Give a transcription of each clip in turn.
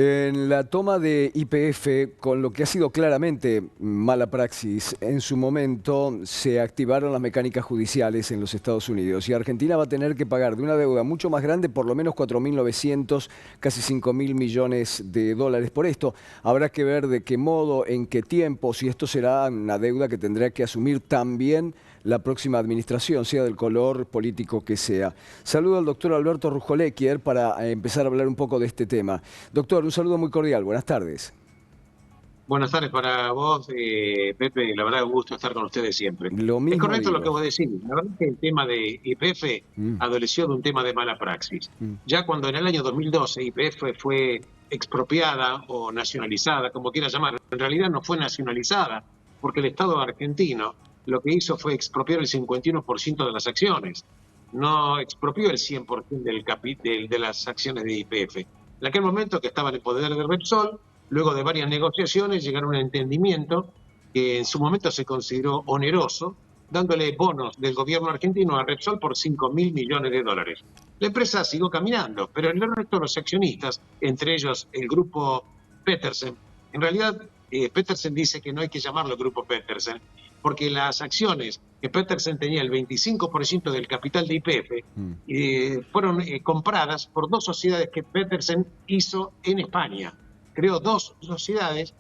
En la toma de YPF, con lo que ha sido claramente mala praxis, en su momento se activaron las mecánicas judiciales en los Estados Unidos y Argentina va a tener que pagar de una deuda mucho más grande, por lo menos 4.900, casi 5.000 millones de dólares por esto. Habrá que ver de qué modo, en qué tiempo, si esto será una deuda que tendrá que asumir también la próxima administración, sea del color político que sea. Saludo al doctor Alberto Rujolequier para empezar a hablar un poco de este tema. Doctor, un saludo muy cordial. Buenas tardes. Buenas tardes para vos, Pepe. La verdad, un gusto estar con ustedes siempre. Lo Es mismo correcto lo que digo. vos decís. La verdad es que el tema de YPF Mm, adoleció de un tema de mala praxis. mm. Ya cuando en el año 2012 YPF fue expropiada o nacionalizada, como quieras llamar, en realidad no fue nacionalizada, porque el Estado argentino lo que hizo fue expropiar el 51% de las acciones. No expropió el 100% de las acciones de YPF. En aquel momento que estaba en el poder de Repsol, luego de varias negociaciones llegaron a un entendimiento que en su momento se consideró oneroso, dándole bonos del gobierno argentino a Repsol por 5.000 millones de dólares. La empresa siguió caminando, pero el resto de los accionistas, entre ellos el grupo Petersen, en realidad Petersen dice que no hay que llamarlo grupo Petersen, porque las acciones que Petersen tenía el 25% del capital de YPF fueron compradas por dos sociedades que Petersen hizo en España. Creó dos sociedades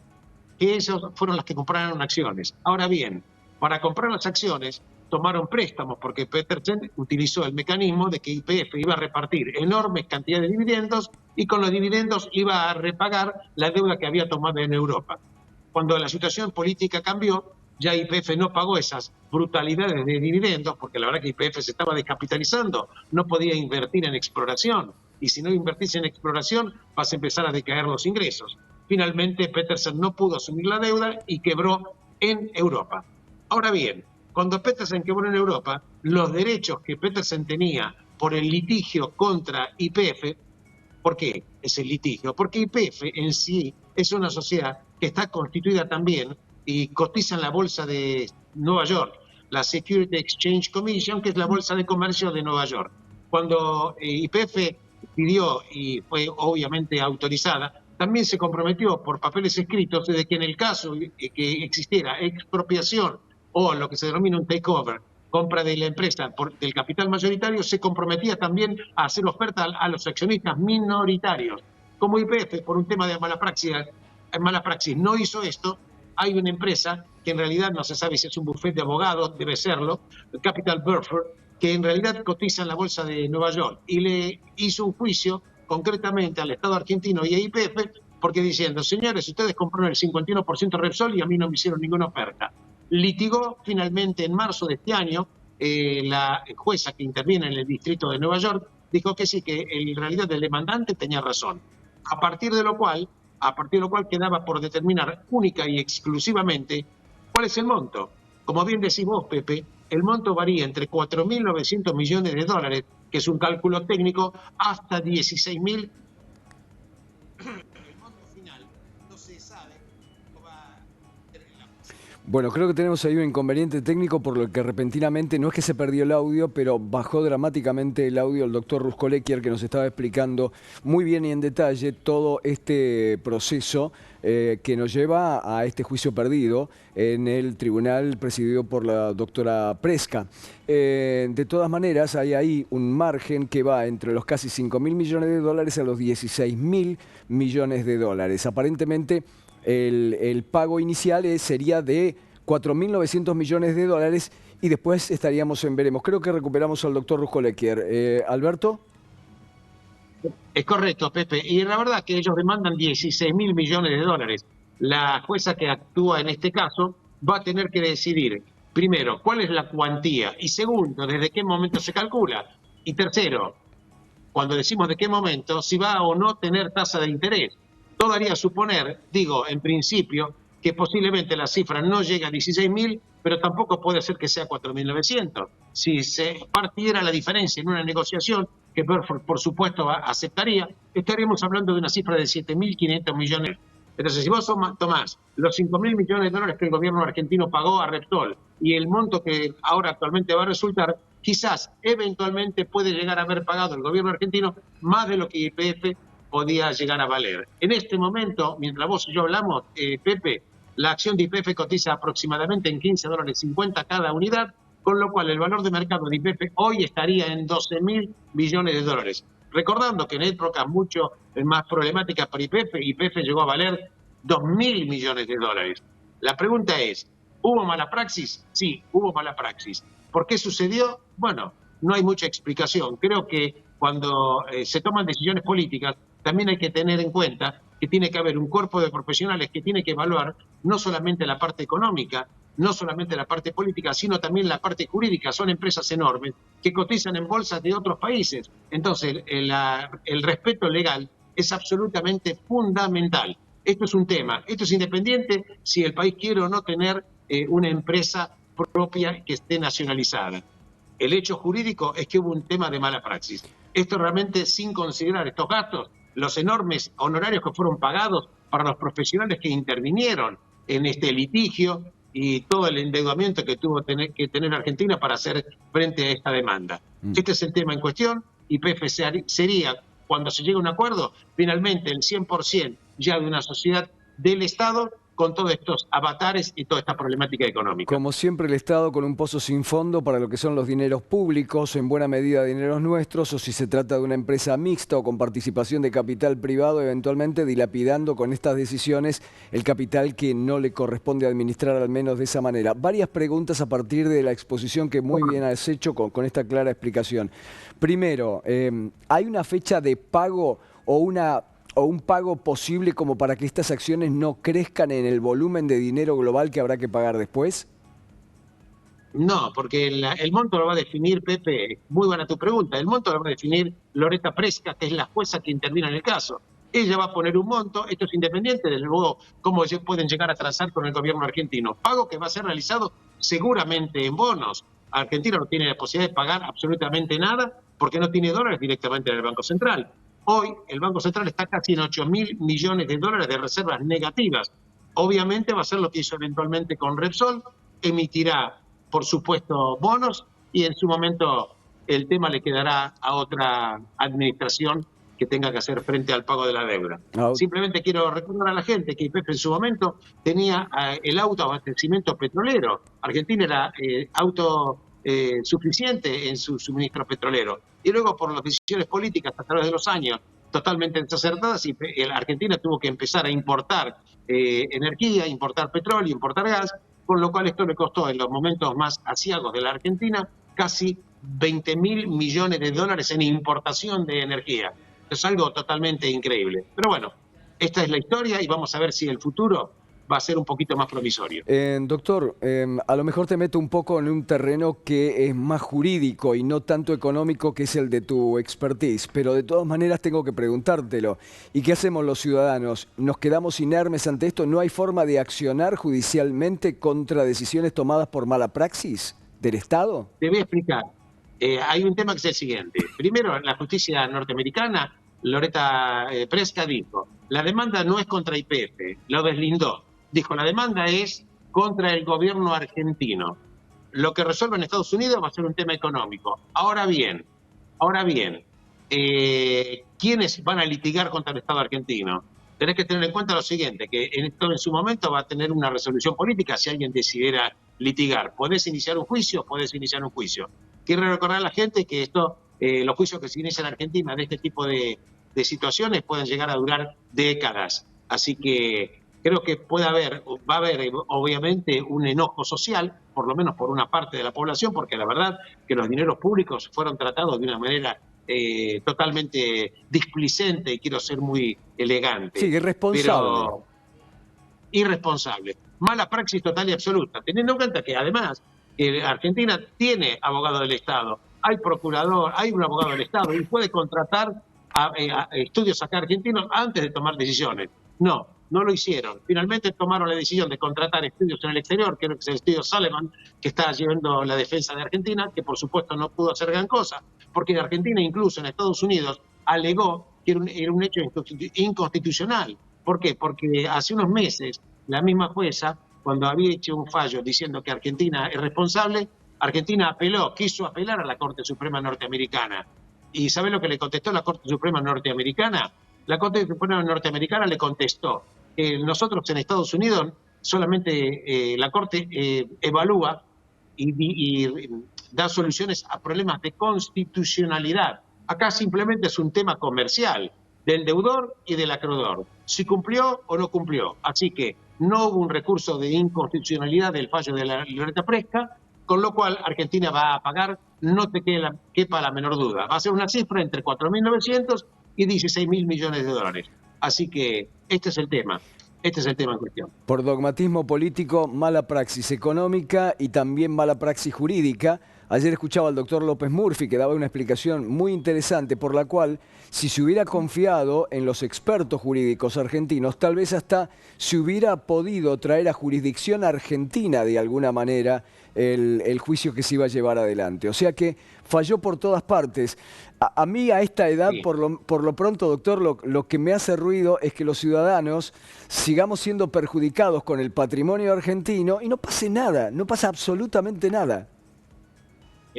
que ellos fueron las que compraron acciones. Ahora bien, para comprar las acciones tomaron préstamos porque Petersen utilizó el mecanismo de que YPF iba a repartir enormes cantidades de dividendos y con los dividendos iba a repagar la deuda que había tomado en Europa. Cuando la situación política cambió, ya YPF no pagó esas brutalidades de dividendos, porque la verdad que YPF se estaba descapitalizando, no podía invertir en exploración, y si no invertís en exploración vas a empezar a decaer los ingresos. Finalmente Petersen no pudo asumir la deuda y quebró en Europa. Ahora bien, cuando Petersen quebró en Europa, los derechos que Petersen tenía por el litigio contra YPF. ¿Por qué ese litigio? Porque YPF en sí es una sociedad que está constituida también y cotiza en la bolsa de Nueva York, la Security Exchange Commission, que es la bolsa de comercio de Nueva York. Cuando YPF pidió y fue obviamente autorizada, también se comprometió por papeles escritos de que en el caso que existiera expropiación o lo que se denomina un takeover, compra de la empresa del capital mayoritario, se comprometía también a hacer oferta a los accionistas minoritarios. Como YPF, por un tema de mala praxis no hizo esto, hay una empresa que en realidad no se sabe si es un bufete de abogados, debe serlo, Capital Burford, que en realidad cotiza en la bolsa de Nueva York y le hizo un juicio concretamente al Estado argentino y a YPF porque diciendo, señores, ustedes compraron el 51% de Repsol y a mí no me hicieron ninguna oferta. Litigó finalmente en marzo de este año, la jueza que interviene en el distrito de Nueva York dijo que sí, que en realidad el demandante tenía razón. A partir de lo cual quedaba por determinar única y exclusivamente cuál es el monto. Como bien decís vos, Pepe, el monto varía entre 4.900 millones de dólares, que es un cálculo técnico, hasta 16.000. El monto final no se sabe. Bueno, creo que tenemos ahí un inconveniente técnico por lo que repentinamente, no es que se perdió el audio, pero bajó dramáticamente el audio el doctor Rujolequier, que nos estaba explicando muy bien y en detalle todo este proceso que nos lleva a este juicio perdido en el tribunal presidido por la doctora Presca. De todas maneras, hay ahí un margen que va entre los casi 5.000 millones de dólares a los 16.000 millones de dólares. Aparentemente, el pago inicial sería de 4.900 millones de dólares y después estaríamos en veremos. Creo que recuperamos al doctor Rujolequier. ¿Alberto? Es correcto, Pepe. Y la verdad que ellos demandan 16.000 millones de dólares. La jueza que actúa en este caso va a tener que decidir, primero, cuál es la cuantía y segundo, desde qué momento se calcula. Y tercero, cuando decimos de qué momento, si va o no tener tasa de interés. Todo haría suponer, digo, en principio, que posiblemente la cifra no llegue a 16.000, pero tampoco puede ser que sea 4.900. Si se partiera la diferencia en una negociación, que por supuesto aceptaría, estaríamos hablando de una cifra de 7.500 millones. Entonces, si vos tomás los 5.000 millones de dólares que el gobierno argentino pagó a Repsol y el monto que ahora actualmente va a resultar, quizás eventualmente puede llegar a haber pagado el gobierno argentino más de lo que YPF podía llegar a valer. En este momento, mientras vos y yo hablamos, Pepe, la acción de YPF cotiza aproximadamente en $15.50 cada unidad, con lo cual el valor de mercado de YPF hoy estaría en 12.000 millones de dólares. Recordando que en épocas mucho más problemáticas para YPF llegó a valer 2.000 millones de dólares. La pregunta es, ¿hubo mala praxis? Sí, hubo mala praxis. ¿Por qué sucedió? Bueno, no hay mucha explicación. Creo que cuando se toman decisiones políticas, también hay que tener en cuenta que tiene que haber un cuerpo de profesionales que tiene que evaluar no solamente la parte económica, no solamente la parte política, sino también la parte jurídica. Son empresas enormes que cotizan en bolsas de otros países. Entonces, el respeto legal es absolutamente fundamental. Esto es un tema, esto es independiente si el país quiere o no tener una empresa propia que esté nacionalizada. El hecho jurídico es que hubo un tema de mala praxis. Esto realmente sin considerar estos gastos, los enormes honorarios que fueron pagados para los profesionales que intervinieron en este litigio y todo el endeudamiento que tuvo que tener Argentina para hacer frente a esta demanda. Este es el tema en cuestión. YPF sería, cuando se llegue a un acuerdo, finalmente el 100% ya de una sociedad del Estado con todos estos avatares y toda esta problemática económica. Como siempre, el Estado con un pozo sin fondo para lo que son los dineros públicos, en buena medida dineros nuestros, o si se trata de una empresa mixta o con participación de capital privado, eventualmente dilapidando con estas decisiones el capital que no le corresponde administrar, al menos de esa manera. Varias preguntas a partir de la exposición que muy bien has hecho con esta clara explicación. Primero, ¿hay una fecha de pago o un pago posible como para que estas acciones no crezcan en el volumen de dinero global que habrá que pagar después? No, porque el monto lo va a definir, Pepe, muy buena tu pregunta, el monto lo va a definir Loretta Presca, que es la jueza que intervino en el caso. Ella va a poner un monto, esto es independiente, desde luego, cómo pueden llegar a transar con el gobierno argentino. Pago que va a ser realizado seguramente en bonos. Argentina no tiene la posibilidad de pagar absolutamente nada porque no tiene dólares directamente en el Banco Central. Hoy el Banco Central está casi en 8.000 millones de dólares de reservas negativas. Obviamente va a ser lo que hizo eventualmente con Repsol, emitirá, por supuesto, bonos y en su momento el tema le quedará a otra administración que tenga que hacer frente al pago de la deuda. Simplemente quiero recordar a la gente que YPF en su momento tenía el autoabastecimiento petrolero. Argentina era suficiente en su suministro petrolero. Y luego, por las decisiones políticas a través de los años, totalmente desacertadas, y la Argentina tuvo que empezar a importar energía, importar petróleo, importar gas, con lo cual esto le costó en los momentos más aciagos de la Argentina casi 20.000 millones de dólares en importación de energía. Es algo totalmente increíble. Pero bueno, esta es la historia y vamos a ver si el futuro va a ser un poquito más promisorio. Doctor, a lo mejor te meto un poco en un terreno que es más jurídico y no tanto económico, que es el de tu expertise, pero de todas maneras tengo que preguntártelo. ¿Y qué hacemos los ciudadanos? ¿Nos quedamos inermes ante esto? ¿No hay forma de accionar judicialmente contra decisiones tomadas por mala praxis del Estado? Te voy a explicar. Hay un tema que es el siguiente. Primero, la justicia norteamericana, Loretta Presca dijo, la demanda no es contra YPF, lo deslindó. Dijo, la demanda es contra el gobierno argentino. Lo que resuelva en Estados Unidos va a ser un tema económico. Ahora bien, ¿quiénes van a litigar contra el Estado argentino? Tenés que tener en cuenta lo siguiente, que esto en su momento va a tener una resolución política si alguien decidiera litigar. Podés iniciar un juicio, Quiero recordar a la gente que los juicios que se inician en Argentina de este tipo de situaciones pueden llegar a durar décadas. Así que creo que va a haber obviamente un enojo social, por lo menos por una parte de la población, porque la verdad que los dineros públicos fueron tratados de una manera totalmente displicente, y quiero ser muy elegante. Sí, irresponsable. Pero irresponsable. Mala praxis total y absoluta, teniendo en cuenta que además Argentina tiene abogado del Estado, hay procurador, hay un abogado del Estado y puede contratar a estudios acá argentinos antes de tomar decisiones. No lo hicieron. Finalmente tomaron la decisión de contratar estudios en el exterior, creo que es el estudio Salomon, que está llevando la defensa de Argentina, que por supuesto no pudo hacer gran cosa, porque en Argentina, incluso en Estados Unidos, alegó que era un hecho inconstitucional. ¿Por qué? Porque hace unos meses la misma jueza, cuando había hecho un fallo diciendo que Argentina es responsable, Argentina quiso apelar a la Corte Suprema norteamericana. ¿Y sabe lo que le contestó la Corte Suprema norteamericana? La Corte Suprema norteamericana le contestó que nosotros en Estados Unidos solamente la Corte evalúa y da soluciones a problemas de constitucionalidad. Acá simplemente es un tema comercial del deudor y del acreedor. Si cumplió o no cumplió. Así que no hubo un recurso de inconstitucionalidad del fallo de la libreta fresca, con lo cual Argentina va a pagar, no te quepa la menor duda. Va a ser una cifra entre 4.900 y 16.000 millones de dólares. Así que este es el tema. Este es el tema en cuestión. Por dogmatismo político, mala praxis económica y también mala praxis jurídica. Ayer escuchaba al doctor López Murphy que daba una explicación muy interesante por la cual, si se hubiera confiado en los expertos jurídicos argentinos, tal vez hasta se hubiera podido traer a jurisdicción argentina de alguna manera el juicio que se iba a llevar adelante. O sea que falló por todas partes. A mí a esta edad, Sí. por lo pronto, doctor, lo que me hace ruido es que los ciudadanos sigamos siendo perjudicados con el patrimonio argentino y no pase nada, no pasa absolutamente nada.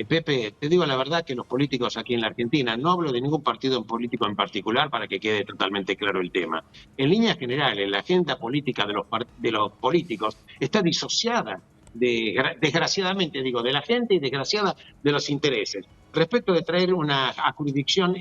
Pepe, te digo la verdad que los políticos aquí en la Argentina, no hablo de ningún partido político en particular para que quede totalmente claro el tema. En líneas generales, la agenda política de los políticos está disociada, desgraciadamente digo, de la gente y desgraciada de los intereses. Respecto de traer a jurisdicción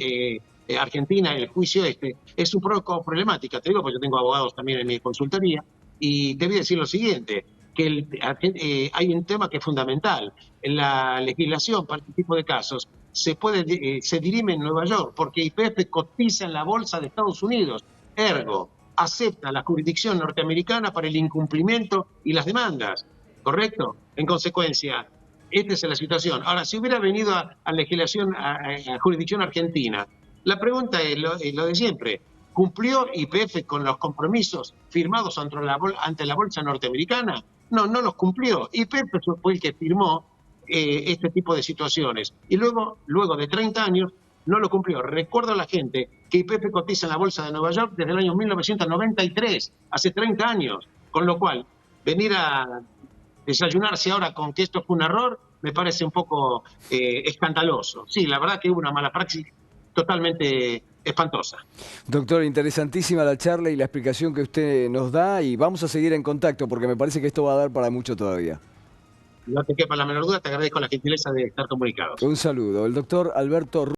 argentina el juicio es un poco problemática, te digo porque yo tengo abogados también en mi consultoría, y te voy a decir lo siguiente, que hay un tema que es fundamental. En la legislación para este tipo de casos se dirime en Nueva York porque YPF cotiza en la bolsa de Estados Unidos. Ergo, acepta la jurisdicción norteamericana para el incumplimiento y las demandas. ¿Correcto? En consecuencia, esta es la situación. Ahora, si hubiera venido a legislación, a jurisdicción argentina, la pregunta es lo de siempre. ¿Cumplió YPF con los compromisos firmados ante la bolsa norteamericana? No, no los cumplió. YPF fue el que firmó este tipo de situaciones. Y luego de 30 años, no lo cumplió. Recuerdo a la gente que YPF cotiza en la bolsa de Nueva York desde el año 1993, hace 30 años. Con lo cual, venir a desayunarse ahora con que esto fue un error, me parece un poco escandaloso. Sí, la verdad que hubo una mala praxis totalmente espantosa. Doctor, interesantísima la charla y la explicación que usted nos da y vamos a seguir en contacto porque me parece que esto va a dar para mucho todavía. No te quepa la menor duda, te agradezco la gentileza de estar comunicados. Un saludo. El doctor Alberto